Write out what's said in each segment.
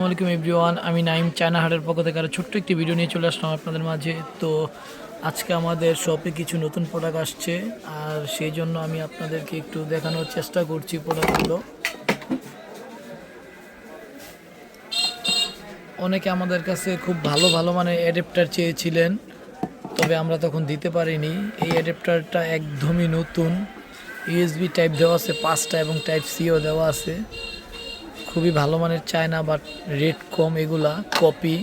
আসসালামাইকুম এভরিওয়ান, আমি নাইম চায়না হাটের পক্ষ থেকে আরও ছোট্ট একটি ভিডিও নিয়ে চলে আসলাম আপনাদের মাঝে। তো আজকে আমাদের শপে কিছু নতুন প্রোডাক্ট আসছে, আর সেই জন্য আমি আপনাদেরকে একটু দেখানোর চেষ্টা করছি প্রোডাক্টগুলো। অনেকে আমাদের কাছে খুব ভালো ভালো মানে অ্যাডাপ্টার চেয়েছিলেন, তবে আমরা তখন দিতে পারিনি। এই অ্যাডাপ্টারটা একদমই নতুন, ইউএসবি টাইপ দেওয়া আছে 5টা এবং টাইপ সিও দেওয়া আছে। খুবই ভালো মানের চায়না, বাট রেট কম, এগুলা কপি।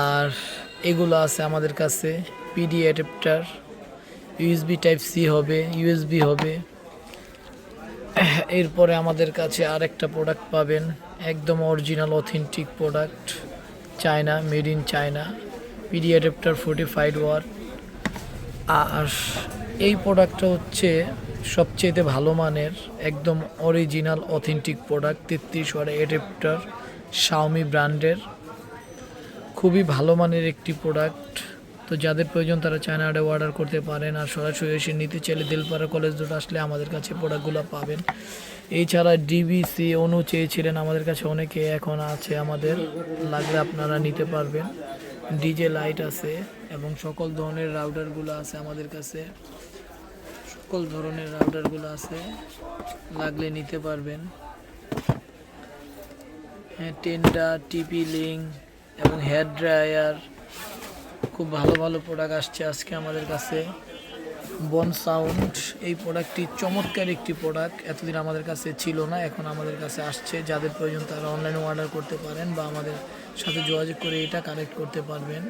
আর এগুলো আছে আমাদের কাছে PD adapter, USB type C হবে, ইউএসবি হবে। এরপরে আমাদের কাছে আরেকটা প্রোডাক্ট পাবেন, একদম original authentic product, China, made in China, PD adapter 45 watt. আর এই প্রোডাক্টটা হচ্ছে সবচেয়ে ভালো মানের, একদম original authentic product, 33 watt adapter, Xiaomi ব্র্যান্ডের, খুবই ভালো মানের একটি প্রোডাক্ট। তো যাদের প্রয়োজন তারা চায়না হাটে অর্ডার করতে পারেন, আর সরাসরি এসে নিতে চাইলে দিলপাড়া কলেজ রোড আসলে আমাদের কাছে প্রোডাক্টগুলো পাবেন। এছাড়া ডিবিসি অনু চেয়েছিলেন আমাদের কাছে অনেকে, এখন আছে আমাদের, লাগলে আপনারা নিতে পারবেন। ডিজে লাইট আছে এবং সকল ধরনের রাউটারগুলো আছে আমাদের কাছে, সকল ধরনের রাউটারগুলো আছে, লাগলে নিতে পারবেন। হ্যাঁ, টেন্ডা, টিপি লিঙ্ক এবং হেয়ার ড্রায়ার, খুব ভালো ভালো প্রোডাক্ট আসছে আজকে আমাদের কাছে। বন সাউন্ড, এই প্রোডাক্টটি চমৎকার একটি প্রোডাক্ট, এতদিন আমাদের কাছে ছিল না, এখন আমাদের কাছে আসছে। যাদের প্রয়োজন তারা অনলাইনে অর্ডার করতে পারেন বা আমাদের সাথে যোগাযোগ করে এটা কালেক্ট করতে পারবেন।